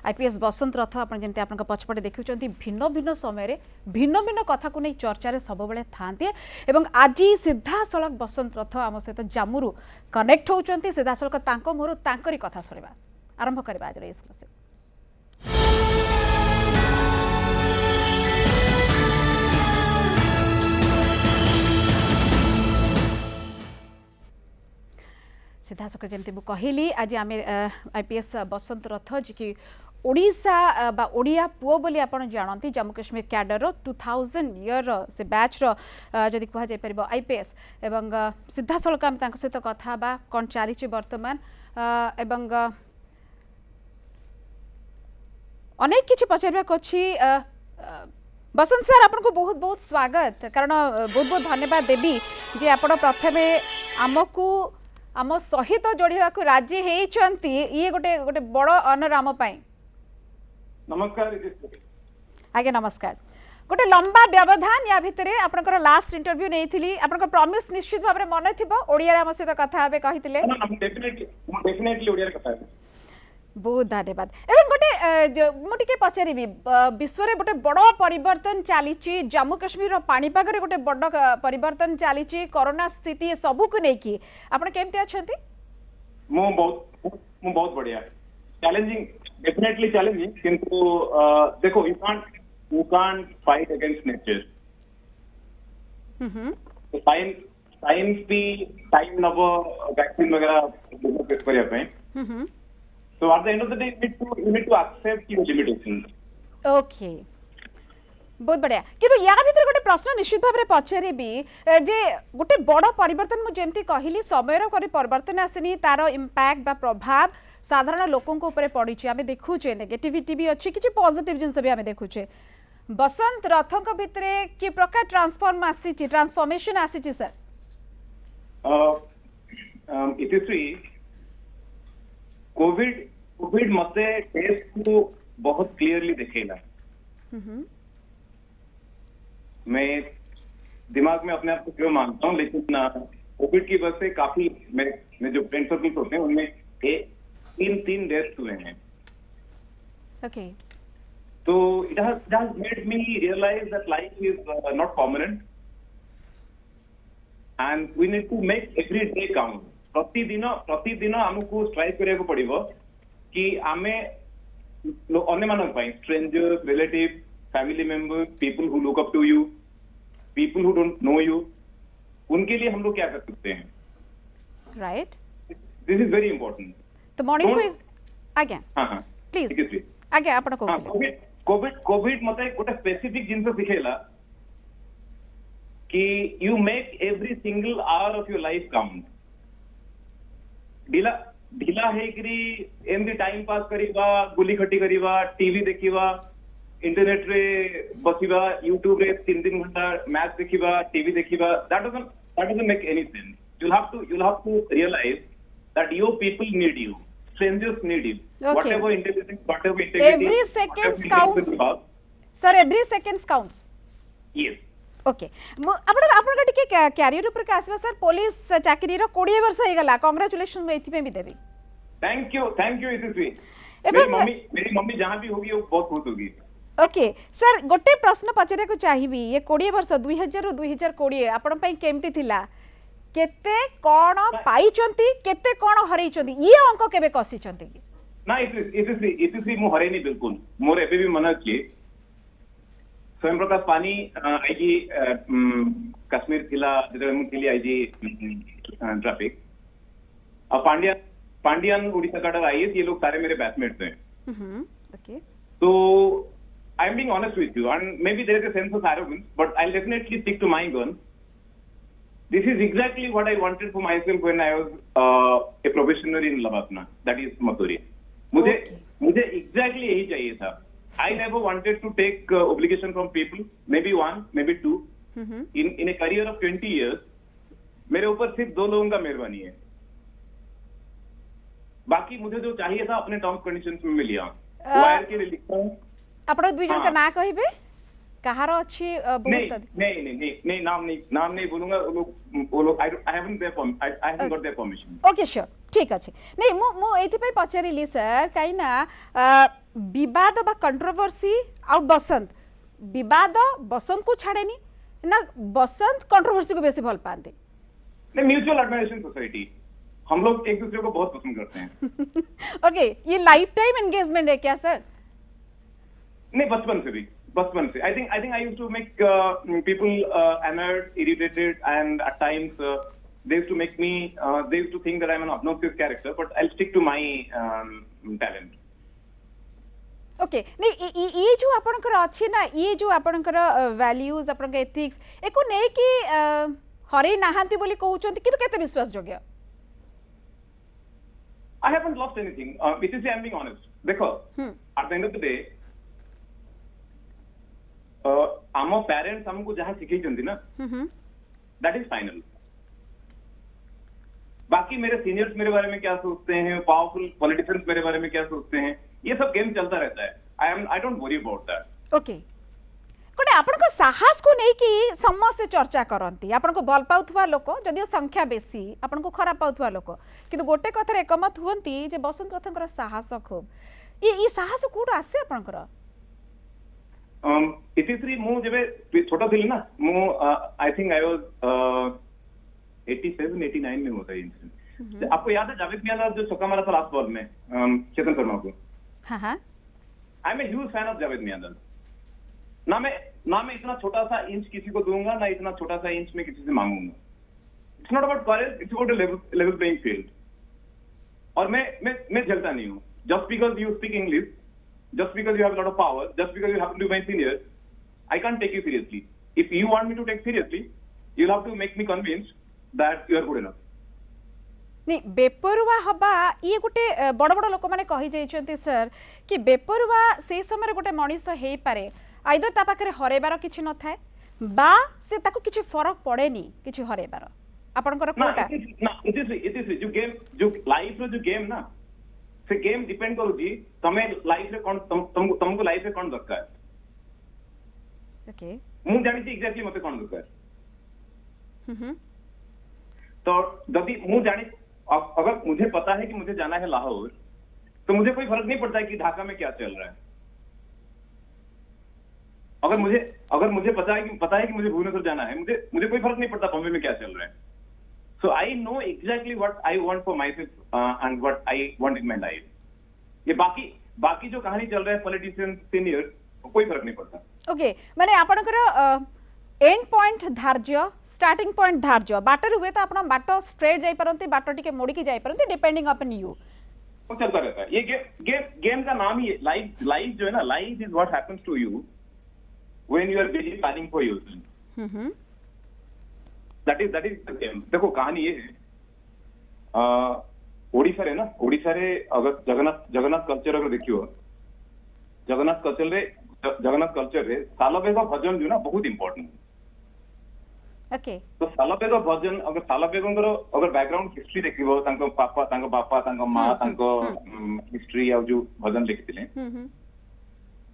IPS बसंत रथ आप जमी आप पछपटे देखुं भिन्न भिन्न समय भिन्न भिन्न कथा को नहीं चर्चा सब था आज सीधा सड़क बसंत रथ आम सहित जामू कनेक्ट होती सीधा सड़क मोर तांकरी कथा शुणा आरंभ करवा आज एक्सक्लूसिव। सीधा सक जमी कहली आज आम आईपीएस बसंत रथ जी कि ओडिशा बा ओडिया पुओ बोली आपण जानती जम्मू काश्मीर कैडर 2000 ईयर से बैच जदि कह जाय परिबो आईपीएस एवं सीधा सड़क आम तांक सहित कथा बा कोन चली वर्तमान एवं अनेक किछि पचारबाक अछि। बसंत सर आपको बहुत बहुत स्वागत कारण बहुत बहुत धन्यवाद देवी जे आपण प्रथमे आमको आम सहित जोड़ा राजी होती ये गोटे गोटे बड़ अनर आम पाई। नमस्कार आज्ञा नमस्कार। गोटे लंबा व्यवधान या भितर आपनकर लास्ट इंटरव्यू नहीं थी आपनकर प्रॉमिस निश्चित भाव में मन थी ओडिया आम सहित कथा कहते बहुत धन्यवाद। एवं गोटे मुझे पचारि विश्व में गोटे बड़ परिवर्तन चली जम्मू काश्मीर पाणीपाग गोटे बड़ परिवर्तन चली कोरोना स्थिति सबू को लेकिन आप केमती अच्छा बहुत बढ़िया चैलेंजिंग डेफिनेटली चैलेंजिंग किंतु देखो you can't fight against nature science भी टाइम नब वैक्सीन वगैरह करने So at the end of the day, you need to accept your limitations. Okay. बहुत बढ़िया किंतु या भीतर गोटे प्रश्न निश्चित भाव में पचारि जे गोटे बड़ परिवर्तन मुझे कहली समय परिवर्तन आसनी तार इम्पैक्ट बा प्रभाव साधारण लोकों ऊपर पड़ी आम देखुचे नेगेटिविटी भी अच्छी किसी पॉजिटिव जिनस भी आम देखुचे बसंत रथों भितर कि प्रकार ट्रांसफॉर्मेशन आसी सर कोविड मते टेस्ट को बहुत क्लियरली दिखेला। मैं दिमाग में अपने आप को क्यों मानता हूँ लेकिन कोविड की वजह से काफी मैं जो फ्रेंड सर्कल्स होते हैं उनमें तीन डेथ्स हुए हैं। ओके तो it has made me realise that life is not permanent and we need to make every day count. प्रतिदिन आमको स्ट्राइक करने को पड़िबो कि आमे अन्य मानक पाई strangers relative family members people who look up to you people who don't know you उनके लिए हम लोग क्या कर सकते हैं right this is very important. तो मॉर्निंग इज आज्ञा हां प्लीज आज्ञा आपण कहते कोविड मते गोटे स्पेसिफिक जिंस सिखेला कि you make every single hour of your life count. ढिला एमती टाइम पास करिबा गुली खटी करिबा टीवी देखिबा इंटरनेट रे बसिबा यूट्यूब रे 3 घंटा मैच देखिबा टीवी देखिबा that doesn't make any sense. you'll have to realize that your people need you, strangers need you. Okay. whatever integrity every second counts sir, every second counts. yes okay आपण टिके career ऊपर का आसबा sir police चाकरी रो 20 वर्ष हो गला congratulation में एथि पे भी देबी। थैंक यू इसीसी मेरी मम्मी जहां भी होगी वो बहुत खुश होगी। ओके सर गोटे प्रश्न पचारे को चाहिबी ये 20 वर्ष 2000 रो 2020 आपण पई केमती थिला केते कोन पाइचंती केते कोन हरैचंती ये अंक केबे कसिचंती कि ना इसीसी मु हरैनी बिल्कुल मोर एबे भी मन अछि स्वयं प्रकाश पानी आईजी कश्मीर थिला जेते आईजी ट्रैफिक और पांडियन उड़ीसा काडर आईएस ये लोग सारे मेरे बैचमेट्स हैं। ओके तो I am being honest with you and maybe there is a sense of arrogance but I will definitely stick to my gun. This is exactly what I wanted for myself when I was a probationer in LBSNAA that is Mussoorie. मुझे exactly यही चाहिए था। I never wanted to take obligation from people, maybe one, maybe two. In a career of 20 years, मेरे ऊपर सिर्फ 2 लोगों का मेहरबानी है। बाकी मुझे जो चाहिए था अपने टर्म्स कंडीशंस में मिल लिया। वायर के लिए लिखता हूँ। आपण दुई जन का ना कहिबे कहार अछि बहुत नहीं नाम नहीं बोलूंगा वो लोग I haven't got their permission. Okay sure ठीक अच्छे नहीं मु एथि पचारि सर कहीं विवाद बा कंट्रोवर्सी आ बसंत विवाद बसंत को छाड़ेनी ना बसंत कंट्रोवर्सी को बेसी भल पाते नहीं, म्यूचुअल एडमायरेशन सोसाइटी, हम लोग एक दूसरे को बहुत पसंद करते हैं। ओके ये लाइफ टाइम एंगेजमेंट है क्या सर? नहीं, बचपन से भी, बचपन से। I think I used to make people annoyed, irritated, and at times they used to make me, they used to think that I'm an obnoxious character, but I'll stick to my talent. Okay नहीं ये जो आपनकर अच्छी ना ये जो आपनकर values आपनकर एथिक्स एको नै कि हरे नाहांती बोली कहउचंती कि तो केते विश्वास जोग्य? I haven't lost anything. It is, I'm being honest. देखो, at the end of the day, आम पेरेंट्स हमको जहाँ सिखेइचंती ना, that is final. बाकी मेरे सीनियर्स मेरे बारे में क्या सोचते हैं, पावरफुल पॉलिटिशियंस मेरे बारे में क्या सोचते हैं, ये सब गेम चलता रहता है। I don't worry about that. Okay कोटे आपनको साहस को नहीं कि समस्त चर्चा करंती आपनको भल पाउथवा लोक जदियो संख्या बेसी आपनको खराब पाउथवा लोक किंतु गोटे कथार एकमत हुवंती जे बसंत रथंकर साहस खूब ये साहस कोड आसे आपनकर? इतिश्री मु जबे छोटा थिली ना मु आई थिंक आई वाज 87 89 में होता है इंसिडेंट। आपको याद है जावेद मियां जो छक्का मारा था लास्ट बॉल में चेतन शर्मा को? हाँ I am a huge fan of Javed Miyan. ना मैं इतना छोटा सा इंच किसी को दूंगा, ना इतना छोटा सा इंच में किसी से मांगूंगा। It's not about courage, it's about level playing field. और मैं झलता नहीं हूँ। Just because you speak English, just because you have a lot of power, just because you happen to be my senior, I can't take you seriously. If you want me to take seriously, you'll have to make me convinced that you are good enough. नहीं बेपरुआ हबा ये गोटे बड़ बड़ लोक मैंने कही जाइछंती sir कि बेपरुआ से समय गोटे मनीष हेई पारे आइदर ता पाखरे हरेबार किछि न थाए बा से ताको किछि फरक पड़ेनी किछि हरेबार आपनकर कोटा ना इट इज जो गेम जो लाइफ रो जो गेम ना से गेम डिपेंड करूची तमे लाइफ रे कोन तुमको लाइफ रे कोन दरकार। ओके मु जानि छी एग्जैक्टली मते कोन दरकार। तो जदी मु जानि अगर मुझे पता है कि मुझे जाना है लाहौर तो मुझे कोई फर्क नहीं पड़ता है कि ढाका में क्या चल रहा है। अगर मुझे पता है कि मुझे भुवनेश्वर जाना है, मुझे कोई फर्क नहीं पड़ता बॉम्बे में क्या चल रहा है। So I know exactly what I want for myself and what I want in my life. ये बाकी जो कहानी चल रहा है पॉलिटिशियन सीनियर कोई फर्क नहीं पड़ता। ओके माने आपनकर एंड पॉइंट धार्य स्टार्टिंग पॉइंट धार्य बाटर हुए तो आपण बाट स्ट्रेट जाई परंती बाट टिके मोड़ी की जाई परंती डिपेंडिंग अपॉन यू वो चलता रहता है। ये गेम का नाम ही लाइफ जो है ना, life is what happens to you when you are busy planning for yourself. That is the game. देखो कहानी ये है ओडिशा रे ना, ओडिशा रे अगर जगन्नाथ कल्चर अगर देखियो जगन्नाथ कल्चर रे सालबेग भजन जो ना बहुत इंपोर्टेंट। ओके तो सालबेग भजन अगर सालबेगंगर अगर बैकग्राउंड हिस्ट्री देखिबो तांको पापा तांको बापा तांको मां तांको हिस्ट्री आ जो भजन लिखिथिले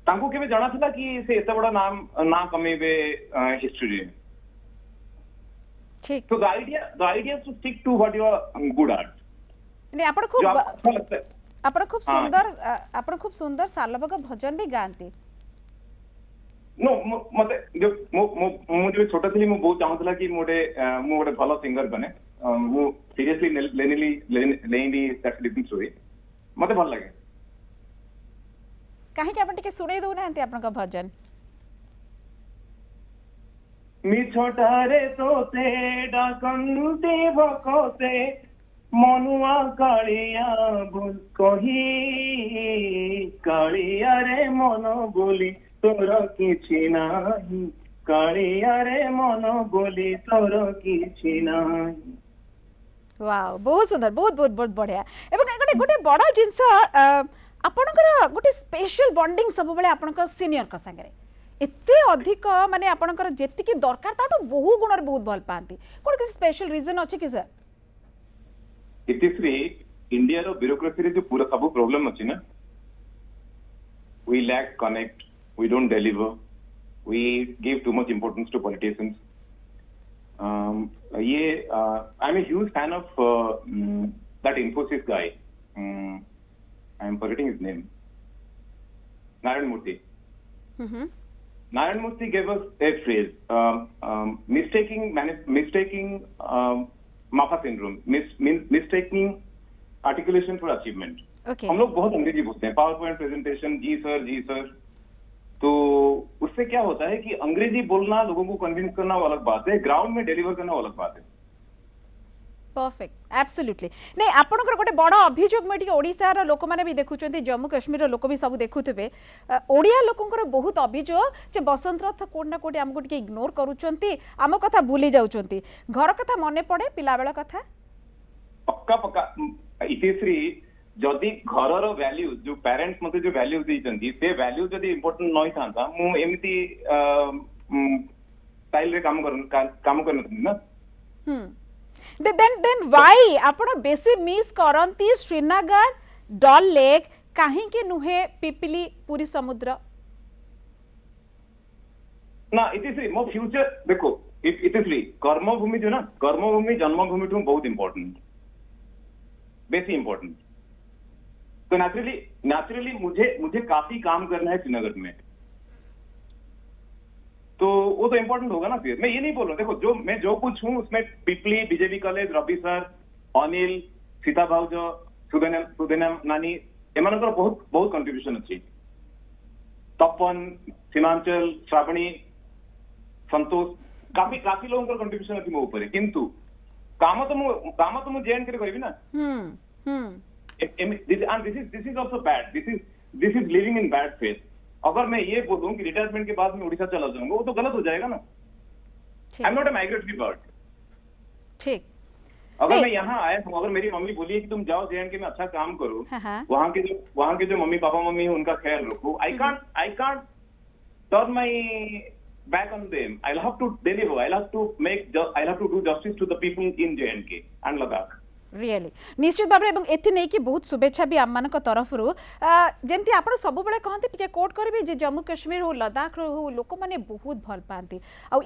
तांको केबे जाना था कि से एते बड़ा नाम कमेबे हिस्ट्री रे। ठीक तो the idea is to stick to what you are good at. ने आपण खूब सुंदर सालबेग भजन भी गांती। नो मते जो छोटा थी मु बहुत चाहतला कि मु गोटे भलो सिंगर बने। मु सीरियसली लेनी दैट डिफरेंट स्टोरी मते भल लागे। काहे कि आपण टिके सुनै दउ नांती आपन का भजन मिछटारे तोते डाकंती भकोते मनुआ कालिया बोल कही कालिया रे मन बोली तोर किछि नाही कालिया रे मन बोली तोर किछि नाही। वाओ बहुत सुंदर बहुत बढ़िया। एवं गोटे बड़ जिंस आपनकर गोटे स्पेशल बॉन्डिंग सब बेले आपनकर सीनियर का संगे एते अधिक माने आपनकर जेतिकी दरकार ताटो बहु गुणर बहुत भल पांती कोन किसी स्पेशल रीजन अछि कि सर? इतिश्री इंडिया रो ब्यूरोक्रेसी रे जो पूरा सब प्रॉब्लम अछि ना, we lack connect, we don't deliver, we give too much importance to politicians. ये I am a huge fan of that Infosys guy. I am forgetting his name. Narayan Murthy. Mhm. Narayan Murthy gave us a phrase, mistaking MAFA syndrome, mistaking articulation for achievement. Okay. हम लोग बहुत अंग्रेजी बोलते हैं, power point presentation, जी sir. तो उससे क्या होता है कि अंग्रेजी बोलना, लोगों को कन्विंस करना वो अलग बात है, ग्राउंड में डिलीवर करना वो अलग बात है। परफेक्ट एब्सोल्युटली नहीं आपणकर गोटे बड़ अभियोग मुझे ओडिशार लोक मैंने भी देखुं जम्मू कश्मीर लोक भी सब देखुवे ओडिया लोकंकर बहुत अभियोग जे बसंत रथ कोड ना कोड आमको टिके इग्नोर करूछंती आम कथा भूली जाउछंती घर कथा मने पड़े पिला बेला कथा पक्का इतिश्री जदि घर वैल्यू जो पेरेंट्स मते जो वैल्यू देइछंती से वैल्यू जदि इंपोर्टेंट नई थांता मु एमिति स्टाइल रे काम करन ना then why आपण बेसी मिस करंती श्रीनगर डल लेक काहे के नुहे पिपिली पूरी समुद्र ना इतिश्री मो फ्यूचर देखो इतिश्री कर्मभूमि जो ना कर्मभूमि जन्मभूमि टू बहुत इंपॉर्टेंट बेसी इंपॉर्टेंट तो नेचुरली मुझे काफी काम करना है श्रीनगर में तो वो तो इंपॉर्टेंट होगा ना। फिर मैं ये नहीं बोल रहा देखो जो मैं जो कुछ हूँ उसमें Pipili BJP college Ravi sir Anil Sita भाउज सुदेना नानी एमानकर बहुत कंट्रीब्यूशन अच्छी तपन सीमांचल श्रावणी संतोष काफी लोगों का कंट्रीब्यूशन अच्छी मो ऊपर किंतु काम तो मु जेएन के करी ना this is also bad this is living in bad faith. अगर मैं ये बोलूं कि रिटायरमेंट के बाद मैं उड़ीसा चला जाऊंगा वो तो गलत हो जाएगा ना। आई am not a migratory bird. ठीक अगर मैं यहाँ आया हूँ, अगर मेरी मम्मी बोली है कि तुम जाओ जेएनके में अच्छा काम करो, वहाँ के जो मम्मी पापा मम्मी है उनका ख्याल रखो, I can't turn my back on them. I have to deliver, I have to do justice to the people in J and K and Ladakh. Really निश्चित भाव में एथि नहीं कि बहुत शुभेच्छा भी आम तरफ जमती आप सब कहते टे कोट करेंगे जे जम्मू कश्मीर हो लद्दाख हो लोक मैंने बहुत भल पाती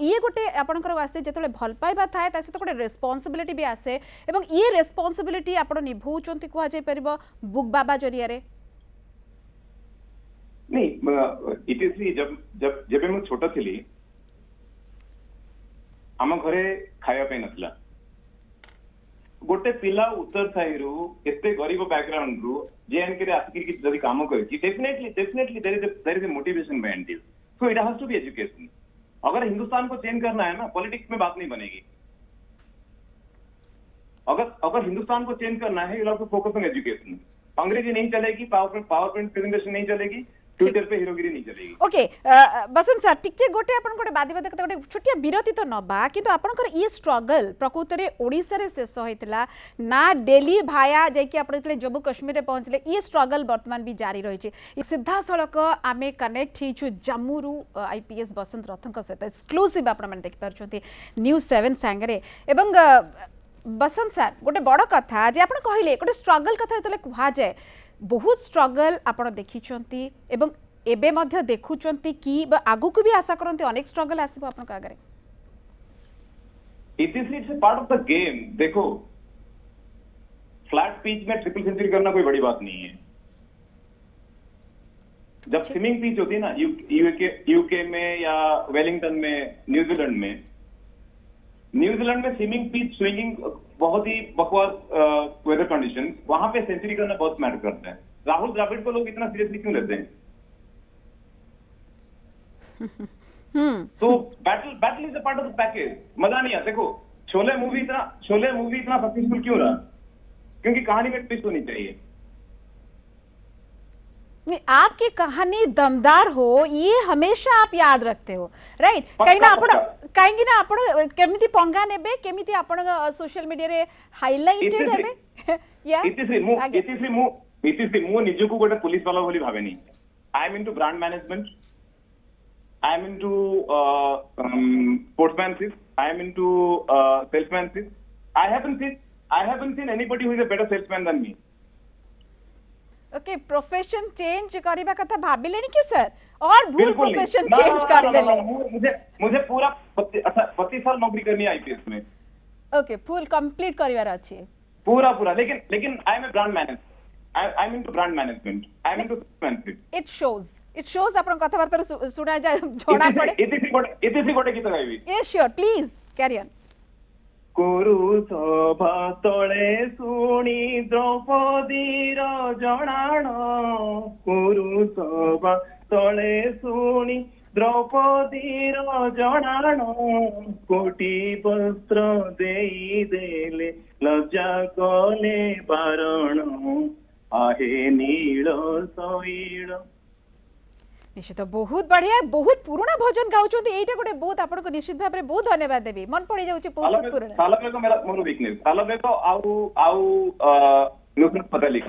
ये गोटे आपंकर आसे जो भल पाइबा थाए सहित गोटे रेस्पॉन्सिबिलिटी भी आसे और ये रेस्पॉन्सिबिलिटी आप निभाउंट कहुपर बुक बाबा जरिया नहीं इतिश्री जब मैं छोटा थी आम घरे खाया नथिला गोटे पिला उत्तर साई रु एते गरीब बैकग्राउंड रु जेएनके रे आसिक जदि काम करछि definitely there is a motivation behind this. So it has to be education. अगर हिंदुस्तान को चेंज करना है ना पॉलिटिक्स में बात नहीं बनेगी। अगर हिंदुस्तान को चेंज करना है you have to focus on education. Angrezi नहीं चलेगी, पावर पॉइंट प्रेजेंटेशन नहीं चलेगी, ट्विटर पे हीरोगिरी नहीं चलेगी। ओके बसंत सर टिके गोटे आपन गोटे बादी बादी गोटे छोटिया विरति तो नबा किंतु आपनकर ये स्ट्रगल प्रकृत रे ओडिसा रे शेष होइतला ना दिल्ली भाया जेकी आपण जले जम्मू कश्मीर रे पहुंचले ये स्ट्रगल वर्तमान भी जारी रही छे। सीधा सड़क आमे कनेक्ट हिचु जम्मू रु आईपीएस बसंत रथक सहित एक्सक्लूसिव आपण माने देख पारछंती न्यूज 7 सांगरे एवं बसंत सर गोटे बड़ कथा जे आपण कहिले गोटे स्ट्रगल कथा जतले कुहा जाय बहुत स्ट्रगल आपण देखिछंती एवं एबे मध्य देखुचंती कि आगु को भी आशा करंती अनेक स्ट्रगल आसीबो आपण का आगरे। It's a part of the game. देखो फ्लैट पिच में ट्रिपल सेंचुरी करना कोई बड़ी बात नहीं है। जब स्विमिंग पिच होती है ना यूके में या वेलिंगटन में न्यूजीलैंड में स्विमिंग पिच स्विंगिंग बहुत ही बकवास वेदर कंडीशन, वहां पे सेंचुरी करना बहुत मैटर करता है। राहुल द्रविड़ को लोग इतना सीरियसली क्यों लेते हैं? तो battle is a part of the package. मजा नहीं आता। देखो शोले मूवी इतना सक्सेसफुल क्यों रहा? क्योंकि कहानी में ट्विस्ट होनी चाहिए। नहीं आपकी कहानी दमदार हो ये हमेशा आप याद रखते हो राइट कहीं ना आपण केमिति पंगा नेबे केमिति आपण सोशल मीडिया रे हाइलाइटेड हेबे या इतिश्री मु निजु को गोटे पुलिस वाला बोली भाबे नहीं। आई am into brand management, I am into sportsmanship, I am into salesmanship. I haven't seen anybody who is a better salesman than me. Okay profession change करबा कथा भाबिलेनी कि सर और भूल प्रोफेशन चेंज कर देले। मुझे पूरा 25 साल नौकरी करनी है आईपीएस में। ओके फुल कंप्लीट करिवार अछि। पूरा पूरा लेकिन I am a brand manager I am into brand management I am into management it shows आपण कथाबार्ता सुना जाए जଣା पड़े इति गोटे गीत गाइबी yes sure please carry on कुरु सभा तले शुणी द्रौपदीर जणाण कुरु सभा तले शुणी द्रौपदीर जणाण कोटी वस्त्र देई देले लज्जा कले बारण आहे नील शैल निश्चित बहुत बढ़िया बहुत पुराना भजन गाउछोंती एटा गोटे बहुत आपन को निश्चित भाबरे बहुत धन्यवाद देबी मन पड़ी जाउची बहुत पुराना सालबे को मेरा मोर वीकनेस सालबे को आउ नुसरत फतेह अली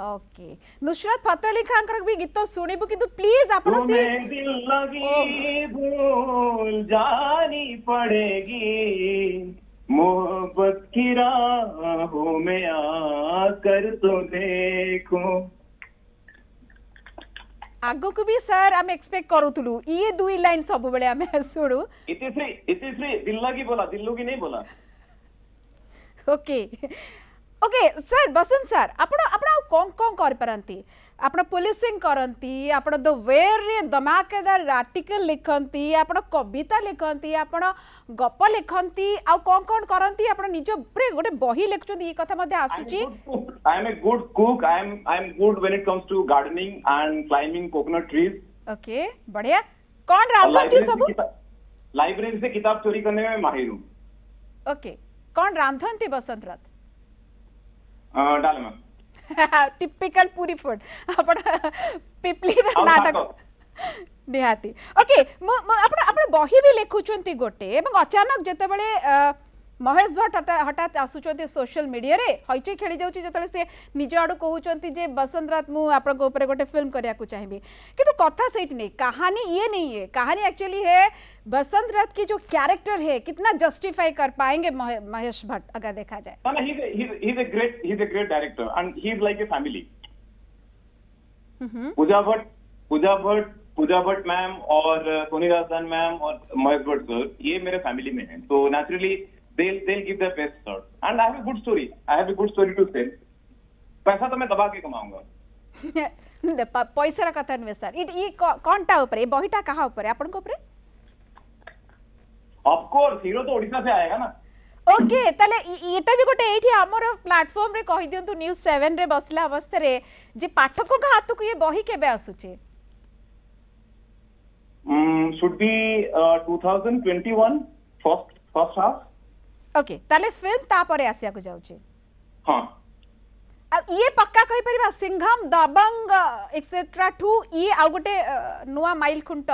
ओके नुसरत फतेह अली खान कर भी गीत सुनिबु किंतु प्लीज आपन से तुम्हें दिल लगी भूल जानी पड़ेगी मोहब्बत की राहों में आकर तो देखो आगो को भी सर हम एक्सपेक्ट करूतलु ये दुई लाइन सब बेले हम सुनु इतिश्री दिल लगी बोला दिल्लू की नहीं बोला ओके ओके सर बसंत सर आपण आपण कोन कोन कर परंती आपण पुलिसिंग करंती आपण द वेयर रे धमाकेदार आर्टिकल लिखंती आपण कविता लिखंती आपण गप लिखंती आ कोन कोन करंती आपण निज ऊपर गोटे बही लिखचोंती ये कथा मध्ये आसुची I am a good cook. I am good when it comes to gardening and climbing coconut trees. Okay बढ़िया कौन रांधंती सब लाइब्रेरी से किताब चोरी करने में माहिर हूँ ओके कौन रांधंती बसंत रात डालमा टिपिकल पूरी फूड आपण पिपली नाटक निहाती ओके आपण आपण बही भी लिखुचंती गोटे एवं अचानक जते बेले महेश भट्ट हठात आसुचंती सोशल मीडिया रे हईचई खेली जाउची जतले से निज आडू कहउचंती जे बसंत रात मु आपन को ऊपर गोटे फिल्म करिया को चाहिबी किंतु कथा सेट नहीं कहानी ये नहीं है कहानी एक्चुअली है बसंत रात की जो कैरेक्टर है कितना जस्टिफाई कर पाएंगे महेश भट्ट अगर देखा जाए he is a great director and he is like a family Pooja Bhatt ma'am और सोनी राजदान मैम और महेश भट्ट सर ये मेरे फैमिली में हैं तो naturally they'll give their best shot and I have a good story to tell पैसा तो मैं दबा के कमाऊंगा पैसा कथा नुहे सर ये कौनटा ऊपर बहीटा कहा ऊपर आपन को ऊपर ऑफ कोर्स हीरो तो ओडिशा से आएगा ना ओके ताले एटा भी गोटे एठी हमर प्लेटफॉर्म रे कहि दियंतु न्यूज़ 7 रे बसला अवस्था रे जे पाठक का हाथ को ये बही केबे आसुचे should be 2021 first half okay ताले फिल्म ता परे आसिया को जाउची हां ये पक्का कहि परिबा सिंघम दबंग एक्सेट्रा 2 ये आ गोटे नुवा माइल खुंट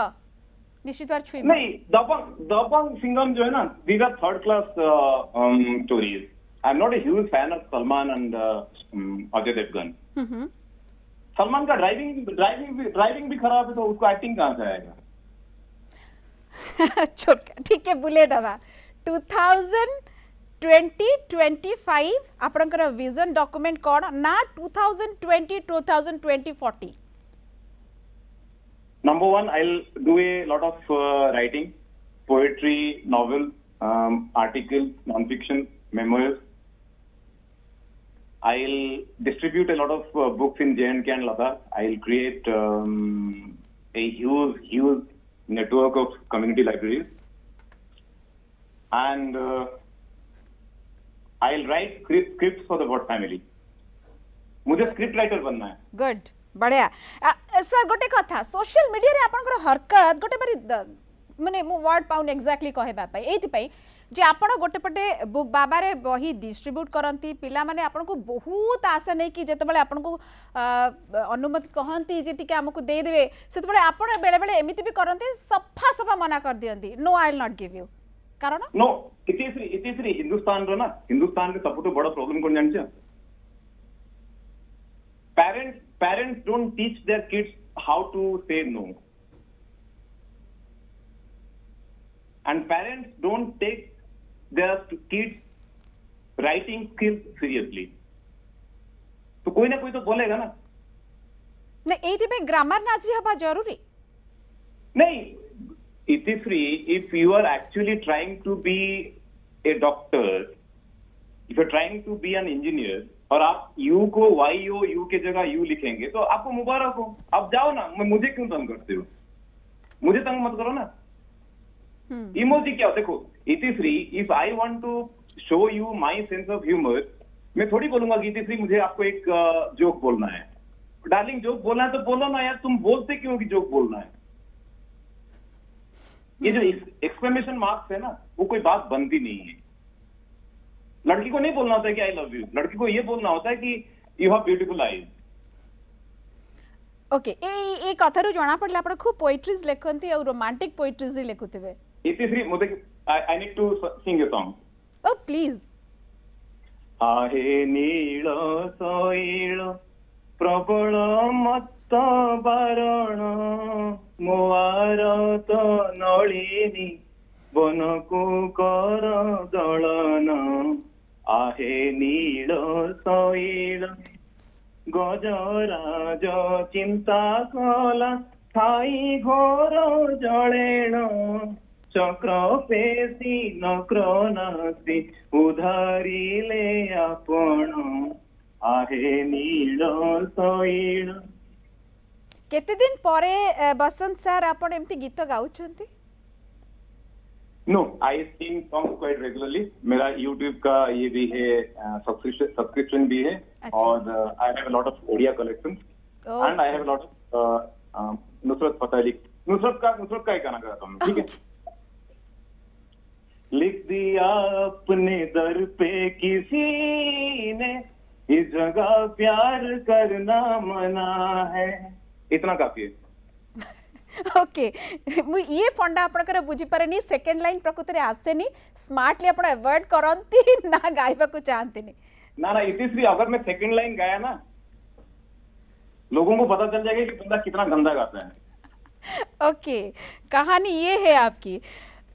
निश्चित बार छुई नहीं दबंग सिंघम जो है ना these are third class stories I am not a huge fan of Salman and Ajay Devgn Salman का ड्राइविंग भी खराब है तो उसको एक्टिंग कहां से आएगा छोटका ठीक है बुले दवा 2020-25 आपनकर विजन डॉक्यूमेंट कोन ना 2020-2040 Number one, I'll do a lot of writing, poetry, novels, articles, non-fiction, memoirs. I'll distribute a lot of books in J&K and Ladakh. I'll create a huge network of community libraries. And I'll write scripts for the Bhatt family. मुझे script writer बनना है good बढ़िया sir गोटे कथा social media रे आपनकर हरकत गोटे बारी माने मु वर्ड पाउन एक्जेक्टली कहबा पई एथि पई जे आपण गोटे पटे बुक बाबा रे बही डिस्ट्रीब्यूट करंती पिला माने आपन को बहुत आशा नै कि जते बेले आपन को अनुमति कहंती जे टिके हमकु दे देबे सेते बेले आपण बेले बेले एमिति भी करंती सफा मना कर दियंती no I will not give you कारण नो इतिश्री हिंदुस्तान रो ना हिंदुस्तान के सबुठ बड़ प्रॉब्लम कोन जानि छ parents don't teach their kids how to say no and parents don't take their kids writing skills seriously तो कोई ना कोई तो बोलेगा ना नहीं एथि पे ग्रामर नाची हबा जरूरी नहीं Itishree if you are actually trying to be a doctor if you trying to be an engineer और आप यू को YO यू के जगह यू लिखेंगे तो आपको मुबारक हो, आप जाओ ना, मुझे क्यों तंग करते हो, मुझे तंग मत करो ना। इमोजी क्या हो, देखो Itishree, if I want to show you my sense of humour, मैं थोड़ी बोलूंगा कि इतिश्री मुझे आपको एक जोक बोलना है। डार्लिंग जोक बोलना है तो बोलो ना यार, तुम बोलते क्यों कि जोक बोलना है। ये जो एक्सक्लेमेशन मार्क्स है ना, वो कोई बात बनती नहीं है। लड़की को नहीं बोलना होता है कि आई लव यू, लड़की को ये बोलना होता है कि you have beautiful eyes. Okay ए कथारू जणा पड़ला आपण खूब पोएट्रीज लेखंती और रोमांटिक पोएट्रीज लेखुथिबे। इतिश्री मुझे I need to sing a song. Oh please. आहे नील शैल प्रबल मत बारण, मोआर तो नलिनी बनकु कर दलन। आहे नील शैल गजराज चिंता कला, ठाई घोर जलेण। चक्र पेशी नक्र नासी, उधारिले आपण। आहे नील शैल। केते दिन परे बसंत सर आपण एमती गीत गाउछंती? No, I sing song quite regularly. मेरा यूट्यूब का ये भी है, सब्सक्रिप्शन भी है। अच्छा। और I have a lot of Odia collections and I have a lot of Nusrat Fateh Ali. Nusrat का एक गाना गाता हूँ, ठीक है। लिख दिया अपने दर पे किसी ने, इस जगह प्यार करना मना है। इतना काफी है। ओके ये फंडा आपणकर बुझी पारेनी, सेकंड लाइन प्रकृति रे आसेनी, स्मार्टली आपण अवॉइड करंती ना गाइबा को चाहतेनी। ना इतिश्री, अगर मैं सेकंड लाइन गाया ना, लोगों को पता चल जाएगा कि बंदा कितना गंदा गाता है। ओके कहानी ये है आपकी।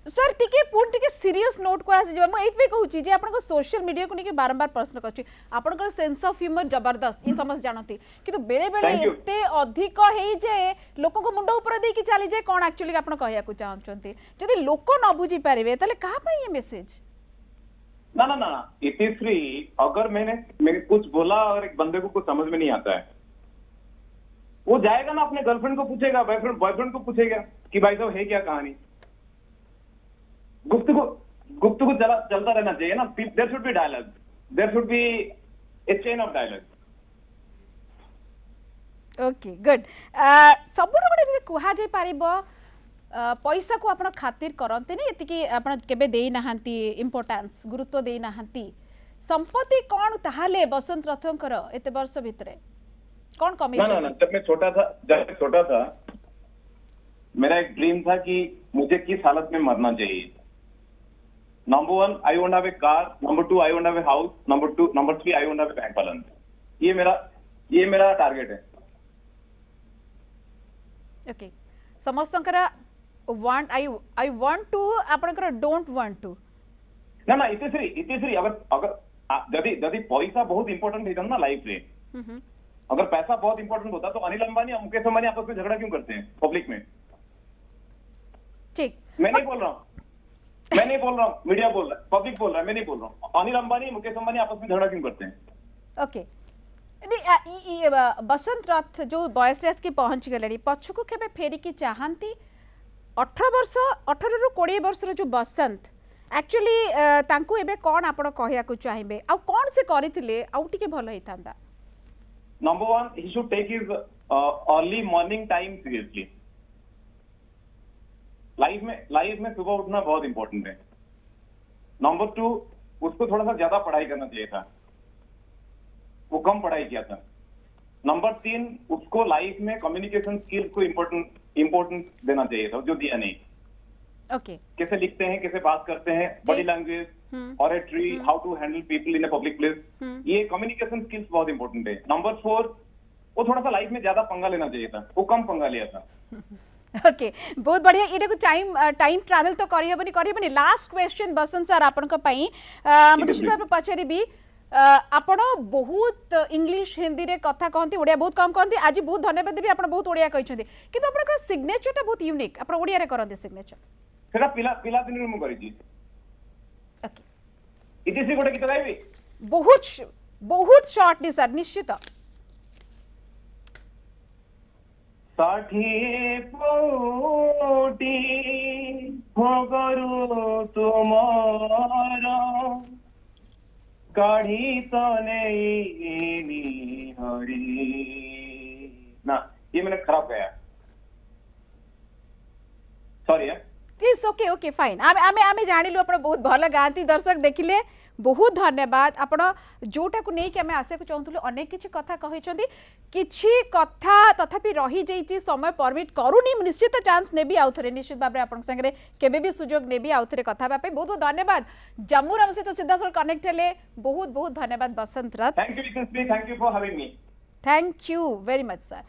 सर टिके पुण टिके सीरियस नोट को आसी जब एथबे कहूची जे आपन को सोशल मीडिया को लेके बारंबार प्रश्न करछि, आपन को सेंस ऑफ ह्यूमर जबरदस्त ये समझ जानती, किंतु बेले बेले Thank you. एते अधिक हेई जे लोक को मुंड ऊपर दे कि चली जे कोन एक्चुअली आपन कहया को चाहछंती। जदि लोक न बुझी पारिबे तले कहा पई ये मैसेज? ना इतिश्री, अगर मैंने कुछ बोला और एक बंदे को कुछ समझ में नहीं आता है, वो जाएगा ना अपने गर्लफ्रेंड को पूछेगा, बॉयफ्रेंड को पूछेगा कि भाई साहब है क्या कहानी। गुफ्तगू चलता रहना चाहिए ना। There should be dialogue, there should be a chain of dialogue. Okay good. सबुठ गोटे कहा जाई पारिबो पैसा को आपण खातिर करते नहीं, एतिकी आपण केबे देई नाहंती इंपोर्टेंस, गुरुत्व देई नाहंती। संपत्ति कौन ताहाले बसंत रथंकर एते वर्ष भितरे कौन कमी? ना जब मैं छोटा था मेरा एक ड्रीम था कि मुझे किस हालत में मरना चाहिए। Number 1, I want have a car. Number 2, I want have a house. Number 3, I want have a bank balance. ये मेरा टारगेट है। ओके समस्तंकर वांट आई वांट टू, आपनकर डोंट वांट टू। ना इतिश्री, अगर यदि पैसा बहुत इंपॉर्टेंट है ना लाइफ में, अगर पैसा बहुत इंपॉर्टेंट होता तो अनिल अंबानी और मुकेश अंबानी आपस में झगड़ा क्यों करते हैं पब्लिक में? ठीक, मैं नहीं बोल रहा हूँ, मीडिया बोल रहा है, पब्लिक बोल रहा है, मैं नहीं बोल रहा हूँ। अनिल अंबानी मुकेश अंबानी आपस में झगड़ा क्यों करते हैं? ओके बसंत रथ जो बयस की पहुंच गले पछकू केबे फेरी की चाहती? 18 रु 20 वर्ष जो बसंत एक्चुअली तांकू एबे कौन आपण कहया को चाहिबे आ कौन से करिथिले आ टिके भलो हेतांदा? Number 1, he should take his early morning time seriously. Life में सुबह उठना बहुत इंपॉर्टेंट है। नंबर 2, उसको थोड़ा सा ज्यादा पढ़ाई करना चाहिए था, वो कम पढ़ाई किया था। नंबर 3, उसको लाइफ में कम्युनिकेशन स्किल्स को इम्पोर्टेंस देना चाहिए था, जो दिया नहीं। ओके कैसे लिखते हैं, कैसे बात करते हैं, body language, oratory, how to handle people in a public place, ये कम्युनिकेशन स्किल्स बहुत इंपॉर्टेंट है। नंबर 4, वो थोड़ा सा लाइफ में ज्यादा पंगा लेना चाहिए था, वो कम पंगा लिया था। ओके बहुत बढ़िया। ये को टाइम ट्रैवल तो करिबनी। लास्ट क्वेश्चन बसंत सर आपन को पई निश्चित भाव पचारि भी आपण बहुत इंग्लिश हिंदी रे कथा कहती, ओडिया बहुत कम कहती। आज बहुत धन्यवाद भी आप बहुत ओडिया कहते, किंतु आपन सिग्नेचर बहुत यूनिक, आप ओडिया रे करते सिग्नेचर सेटा पिला दिन मु करिछि। ओके इतिश्री गोटे गीत गाइबी? बहुत बहुत शॉर्टली सर निश्चित। ষাঠিଏ ପଉଟି ଭୋଗରୁ ତୁମର କାଢି ତ ନେଇନି ହରି। ନା ये मैंने खराब गाया, सॉरी यार। प्लीज ओके ओके फाइन आमे आमे आमे जानिलु आपण बहुत भल गाती दर्शक देखिले बहुत धन्यवाद आपण जोटा को नहीं कि आमे आसे को चाहतलु अनेक किछि कथा कहिसंती किछि कथा तथापि रही जाइछि समय परमिट करूनी निश्चित चांस नेबी आउथरे निश्चित भाबरे आपण संगे केबे भी सुजोग नेबी आउथरे कथा बापे बहुत बहुत धन्यवाद जम्मू राम सहित सीधा सळ कनेक्ट हेले बहुत बहुत धन्यवाद बसंत रथ thank you thank you for having me thank you very much sir.